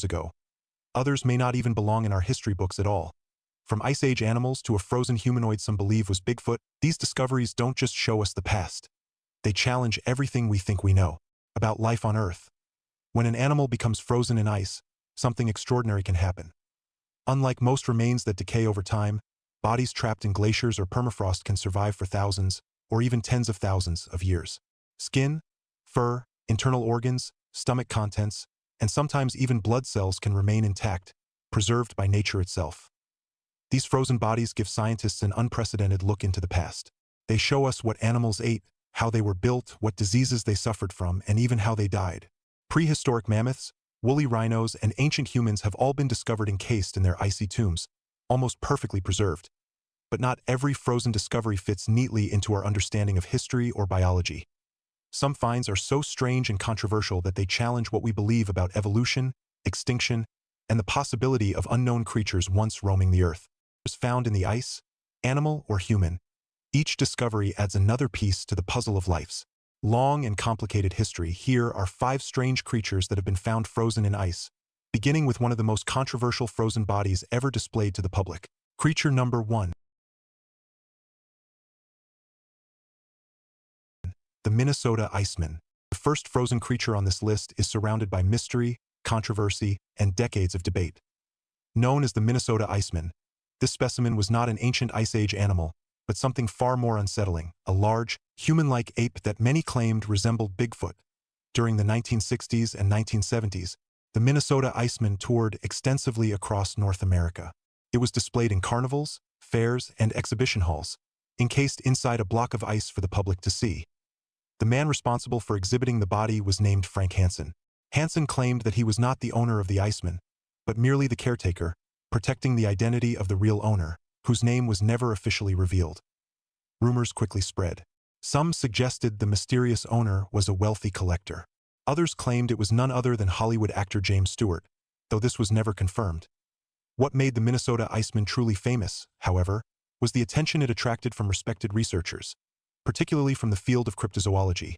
ago. Others may not even belong in our history books at all. From Ice Age animals to a frozen humanoid some believe was Bigfoot, these discoveries don't just show us the past. They challenge everything we think we know about life on Earth. When an animal becomes frozen in ice, something extraordinary can happen. Unlike most remains that decay over time, bodies trapped in glaciers or permafrost can survive for thousands, or even tens of thousands of years. Skin, fur, internal organs, stomach contents, and sometimes even blood cells can remain intact, preserved by nature itself. These frozen bodies give scientists an unprecedented look into the past. They show us what animals ate, how they were built, what diseases they suffered from, and even how they died. Prehistoric mammoths, woolly rhinos, and ancient humans have all been discovered encased in their icy tombs, almost perfectly preserved. But not every frozen discovery fits neatly into our understanding of history or biology. Some finds are so strange and controversial that they challenge what we believe about evolution, extinction, and the possibility of unknown creatures once roaming the Earth. Found in the ice, animal or human, each discovery adds another piece to the puzzle of life's long and complicated history. Here are 5 strange creatures that have been found frozen in ice, beginning with one of the most controversial frozen bodies ever displayed to the public. Creature number 1. The Minnesota Iceman. The first frozen creature on this list is surrounded by mystery, controversy, and decades of debate. Known as the Minnesota Iceman, this specimen was not an ancient Ice Age animal, but something far more unsettling, a large, human-like ape that many claimed resembled Bigfoot. During the 1960s and 1970s, the Minnesota Iceman toured extensively across North America. It was displayed in carnivals, fairs, and exhibition halls, encased inside a block of ice for the public to see. The man responsible for exhibiting the body was named Frank Hansen. Hansen claimed that he was not the owner of the Iceman, but merely the caretaker, protecting the identity of the real owner, whose name was never officially revealed. Rumors quickly spread. Some suggested the mysterious owner was a wealthy collector. Others claimed it was none other than Hollywood actor James Stewart, though this was never confirmed. What made the Minnesota Iceman truly famous, however, was the attention it attracted from respected researchers, particularly from the field of cryptozoology,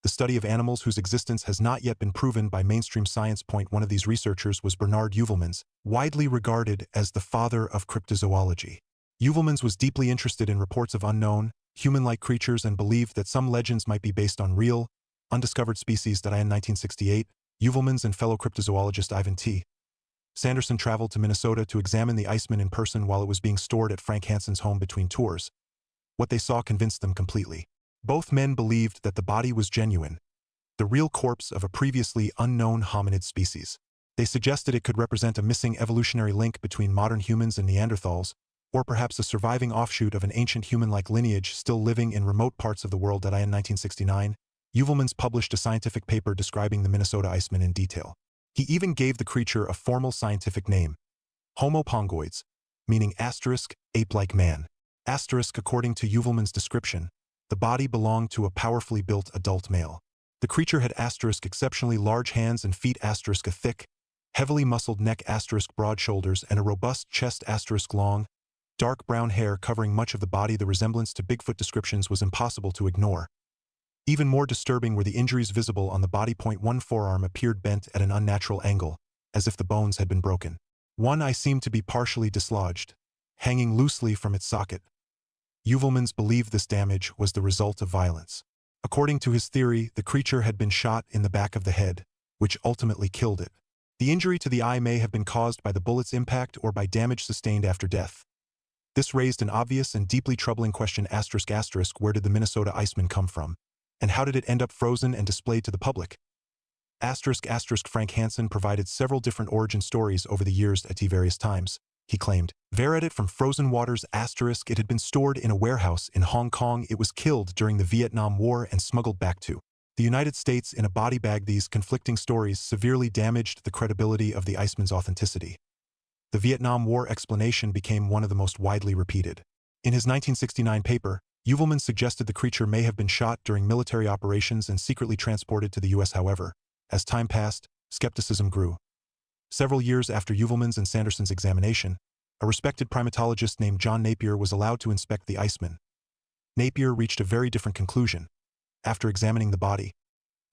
the study of animals whose existence has not yet been proven by mainstream science. One of these researchers was Bernard Heuvelmans, widely regarded as the father of cryptozoology. Heuvelmans was deeply interested in reports of unknown, human-like creatures and believed that some legends might be based on real, undiscovered species. In 1968, Heuvelmans and fellow cryptozoologist Ivan T. Sanderson traveled to Minnesota to examine the Iceman in person while it was being stored at Frank Hansen's home between tours. What they saw convinced them completely. Both men believed that the body was genuine, the real corpse of a previously unknown hominid species. They suggested it could represent a missing evolutionary link between modern humans and Neanderthals, or perhaps a surviving offshoot of an ancient human-like lineage still living in remote parts of the world. In 1969, Heuvelmans published a scientific paper describing the Minnesota Iceman in detail. He even gave the creature a formal scientific name, Homo pongoides, meaning asterisk, ape-like man. Asterisk, according to Heuvelmans' description, the body belonged to a powerfully built adult male. The creature had asterisk exceptionally large hands and feet asterisk a thick, heavily muscled neck asterisk broad shoulders and a robust chest asterisk long, dark brown hair covering much of the body. The resemblance to Bigfoot descriptions was impossible to ignore. Even more disturbing were the injuries visible on the body. One forearm appeared bent at an unnatural angle, as if the bones had been broken. One eye seemed to be partially dislodged, hanging loosely from its socket. Heuvelmans believed this damage was the result of violence. According to his theory, the creature had been shot in the back of the head, which ultimately killed it. The injury to the eye may have been caused by the bullet's impact or by damage sustained after death. This raised an obvious and deeply troubling question asterisk, where did the Minnesota Iceman come from? And how did it end up frozen and displayed to the public? Asterisk, Frank Hansen provided several different origin stories over the years at various times. He claimed, "Veredit from frozen waters asterisk, it had been stored in a warehouse in Hong Kong. It was killed during the Vietnam War and smuggled back to the United States in a body bag." These conflicting stories severely damaged the credibility of the Iceman's authenticity. The Vietnam War explanation became one of the most widely repeated. In his 1969 paper, Heuvelmans suggested the creature may have been shot during military operations and secretly transported to the U.S. However, as time passed, skepticism grew. Several years after Heuvelmans and Sanderson's examination, a respected primatologist named John Napier was allowed to inspect the Iceman. Napier reached a very different conclusion. After examining the body,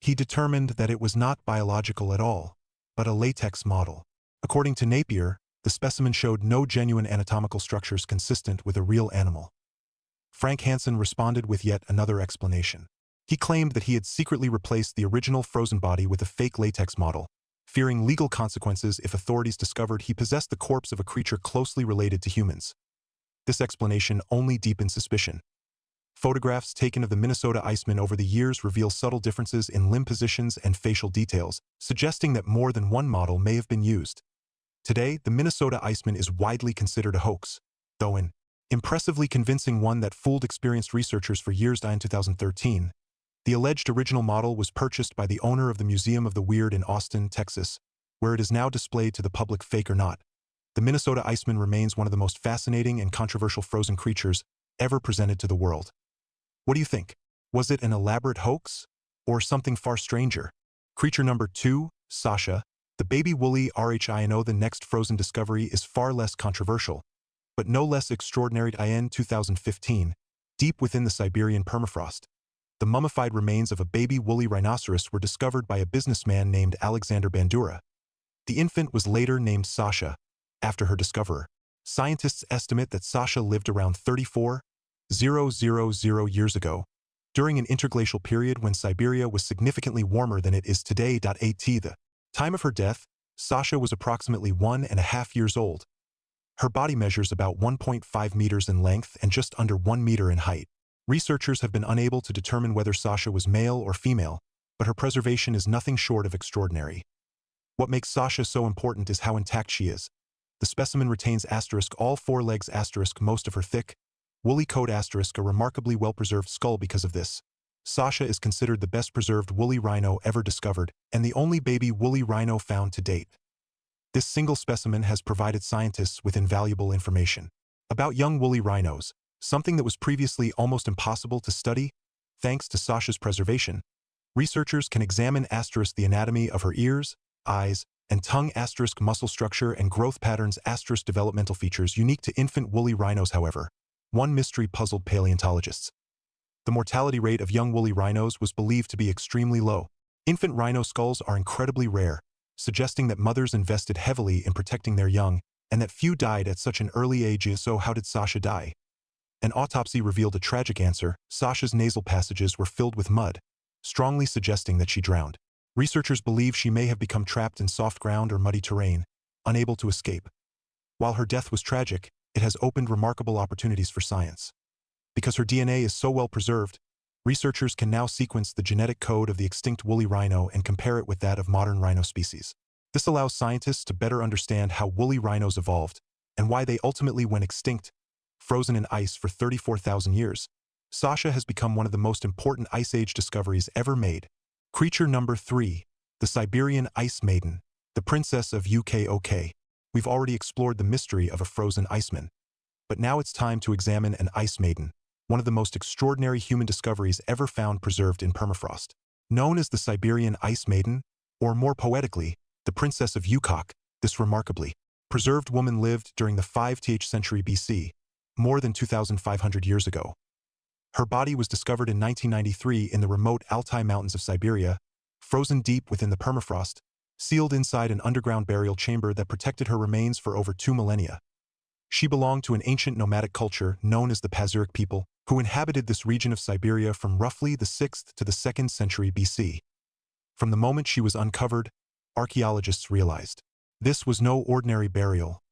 he determined that it was not biological at all, but a latex model. According to Napier, the specimen showed no genuine anatomical structures consistent with a real animal. Frank Hansen responded with yet another explanation. He claimed that he had secretly replaced the original frozen body with a fake latex model, fearing legal consequences if authorities discovered he possessed the corpse of a creature closely related to humans. This explanation only deepened suspicion. Photographs taken of the Minnesota Iceman over the years reveal subtle differences in limb positions and facial details, suggesting that more than one model may have been used. Today, the Minnesota Iceman is widely considered a hoax, though an impressively convincing one that fooled experienced researchers for years. In 2013, the alleged original model was purchased by the owner of the Museum of the Weird in Austin, Texas, where it is now displayed to the public. Fake or not, the Minnesota Iceman remains one of the most fascinating and controversial frozen creatures ever presented to the world. What do you think? Was it an elaborate hoax? Or something far stranger? Creature number 2, Sasha, the baby woolly rhino. The next frozen discovery is far less controversial, but no less extraordinary. In 2015, deep within the Siberian permafrost, the mummified remains of a baby woolly rhinoceros were discovered by a businessman named Alexander Bandura. The infant was later named Sasha, after her discoverer. Scientists estimate that Sasha lived around 34,000 years ago, during an interglacial period when Siberia was significantly warmer than it is today. At the time of her death, Sasha was approximately 1.5 years old. Her body measures about 1.5 meters in length and just under 1 meter in height. Researchers have been unable to determine whether Sasha was male or female, but her preservation is nothing short of extraordinary. What makes Sasha so important is how intact she is. The specimen retains all 4 legs most of her thick, woolly coat a remarkably well-preserved skull. Because of this, Sasha is considered the best-preserved woolly rhino ever discovered and the only baby woolly rhino found to date. This single specimen has provided scientists with invaluable information about young woolly rhinos, something that was previously almost impossible to study. Thanks to Sasha's preservation, researchers can examine the anatomy of her ears, eyes, and tongue muscle structure and growth patterns developmental features unique to infant woolly rhinos. However, one mystery puzzled paleontologists. The mortality rate of young woolly rhinos was believed to be extremely low. Infant rhino skulls are incredibly rare, suggesting that mothers invested heavily in protecting their young and that few died at such an early age. So how did Sasha die? An autopsy revealed a tragic answer. Sasha's nasal passages were filled with mud, strongly suggesting that she drowned. Researchers believe she may have become trapped in soft ground or muddy terrain, unable to escape. While her death was tragic, it has opened remarkable opportunities for science. Because her DNA is so well preserved, researchers can now sequence the genetic code of the extinct woolly rhino and compare it with that of modern rhino species. This allows scientists to better understand how woolly rhinos evolved and why they ultimately went extinct. Frozen in ice for 34,000 years, Sasha has become one of the most important Ice Age discoveries ever made. Creature number 3, the Siberian Ice Maiden, the princess of UK. We've already explored the mystery of a frozen Iceman, but now it's time to examine an Ice Maiden, one of the most extraordinary human discoveries ever found preserved in permafrost. Known as the Siberian Ice Maiden, or more poetically, the princess of UK, this remarkably preserved woman lived during the 5th century BC, more than 2,500 years ago. Her body was discovered in 1993 in the remote Altai Mountains of Siberia, frozen deep within the permafrost, sealed inside an underground burial chamber that protected her remains for over 2 millennia. She belonged to an ancient nomadic culture known as the Pazyryk people, who inhabited this region of Siberia from roughly the 6th to the 2nd century BC. From the moment she was uncovered, archaeologists realized this was no ordinary burial.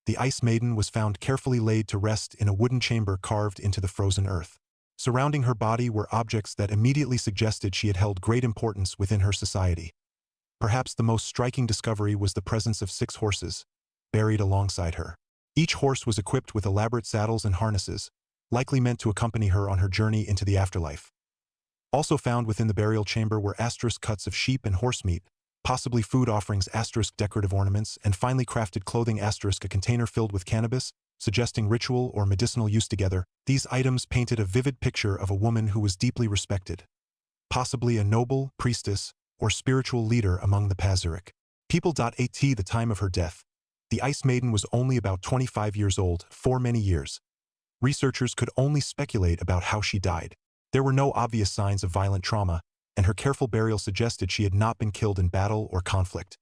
The Ice Maiden was found carefully laid to rest in a wooden chamber carved into the frozen earth. Surrounding her body were objects that immediately suggested she had held great importance within her society. Perhaps the most striking discovery was the presence of 6 horses, buried alongside her. Each horse was equipped with elaborate saddles and harnesses, likely meant to accompany her on her journey into the afterlife. Also found within the burial chamber were cuts of sheep and horse meat, possibly food offerings, decorative ornaments, and finely crafted clothing, a container filled with cannabis, suggesting ritual or medicinal use. Together, these items painted a vivid picture of a woman who was deeply respected, possibly a noble, priestess, or spiritual leader among the Pazyryk people. At the time of her death, the Ice Maiden was only about 25 years old. For many years, researchers could only speculate about how she died. There were no obvious signs of violent trauma, and her careful burial suggested she had not been killed in battle or conflict.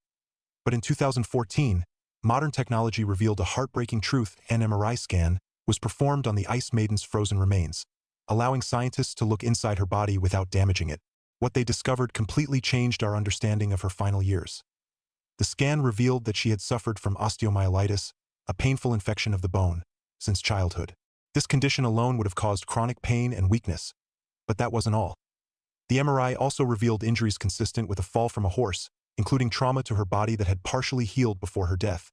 But in 2014, modern technology revealed a heartbreaking truth. An MRI scan was performed on the Ice Maiden's frozen remains, allowing scientists to look inside her body without damaging it. What they discovered completely changed our understanding of her final years. The scan revealed that she had suffered from osteomyelitis, a painful infection of the bone, since childhood. This condition alone would have caused chronic pain and weakness, but that wasn't all. The MRI also revealed injuries consistent with a fall from a horse, including trauma to her body that had partially healed before her death.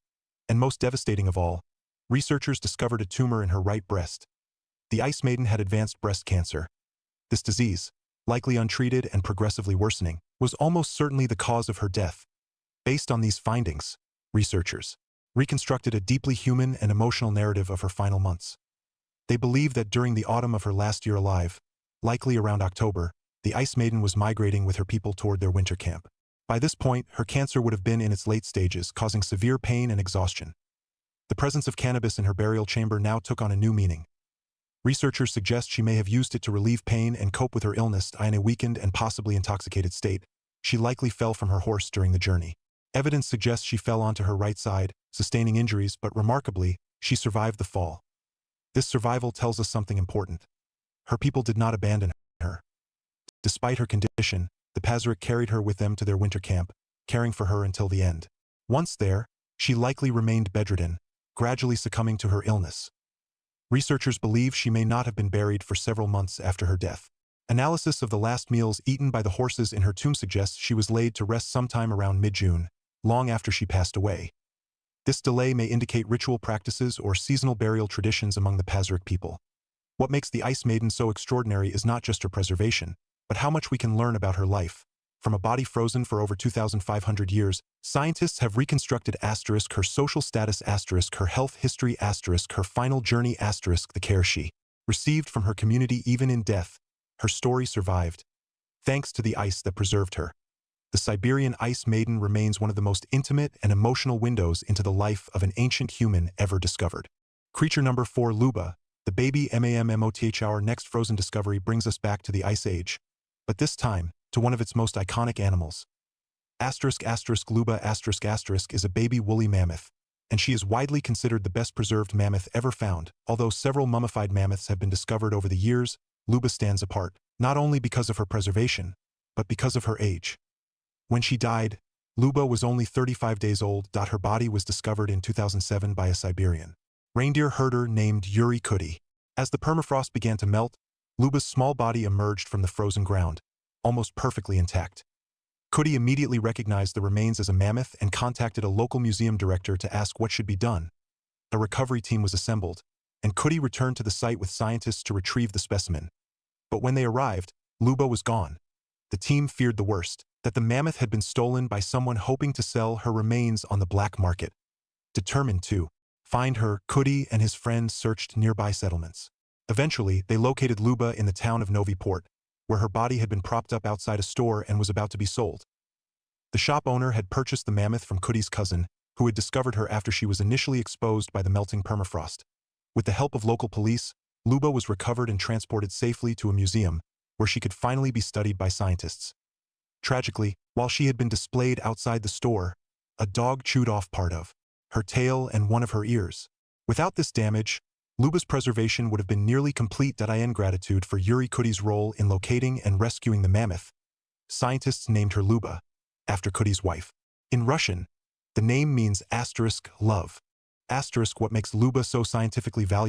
And most devastating of all, researchers discovered a tumor in her right breast. The Ice Maiden had advanced breast cancer. This disease, likely untreated and progressively worsening, was almost certainly the cause of her death. Based on these findings, researchers reconstructed a deeply human and emotional narrative of her final months. They believe that during the autumn of her last year alive, likely around October, the Ice Maiden was migrating with her people toward their winter camp. By this point, her cancer would have been in its late stages, causing severe pain and exhaustion. The presence of cannabis in her burial chamber now took on a new meaning. Researchers suggest she may have used it to relieve pain and cope with her illness. In a weakened and possibly intoxicated state, she likely fell from her horse during the journey. Evidence suggests she fell onto her right side, sustaining injuries, but remarkably, she survived the fall. This survival tells us something important. Her people did not abandon her. Despite her condition, the Pazyryk carried her with them to their winter camp, caring for her until the end. Once there, she likely remained bedridden, gradually succumbing to her illness. Researchers believe she may not have been buried for several months after her death. Analysis of the last meals eaten by the horses in her tomb suggests she was laid to rest sometime around mid-June, long after she passed away. This delay may indicate ritual practices or seasonal burial traditions among the Pazyryk people. What makes the Ice Maiden so extraordinary is not just her preservation, but how much we can learn about her life. From a body frozen for over 2,500 years, scientists have reconstructed her social status, her health history, her final journey, the care she received from her community even in death. Her story survived, thanks to the ice that preserved her. The Siberian Ice Maiden remains one of the most intimate and emotional windows into the life of an ancient human ever discovered. Creature number 4, Luba, the baby mammoth. Our next frozen discovery brings us back to the Ice Age, but this time, to one of its most iconic animals. Luba is a baby woolly mammoth, and she is widely considered the best preserved mammoth ever found. Although several mummified mammoths have been discovered over the years, Luba stands apart, not only because of her preservation, but because of her age. When she died, Luba was only 35 days old. Her body was discovered in 2007 by a Siberian reindeer herder named Ötzi. As the permafrost began to melt, Luba's small body emerged from the frozen ground, almost perfectly intact. Ötzi immediately recognized the remains as a mammoth and contacted a local museum director to ask what should be done. A recovery team was assembled, and Ötzi returned to the site with scientists to retrieve the specimen. But when they arrived, Luba was gone. The team feared the worst, that the mammoth had been stolen by someone hoping to sell her remains on the black market. Determined to find her, Ötzi and his friends searched nearby settlements. Eventually, they located Luba in the town of Novi Port, where her body had been propped up outside a store and was about to be sold. The shop owner had purchased the mammoth from Ötzi's cousin, who had discovered her after she was initially exposed by the melting permafrost. With the help of local police, Luba was recovered and transported safely to a museum, where she could finally be studied by scientists. Tragically, while she had been displayed outside the store, a dog chewed off part of her tail and one of her ears. Without this damage, Luba's preservation would have been nearly complete. In gratitude for Ötzi's role in locating and rescuing the mammoth, scientists named her Luba, after Ötzi's wife. In Russian, the name means *love*. What makes Luba so scientifically valuable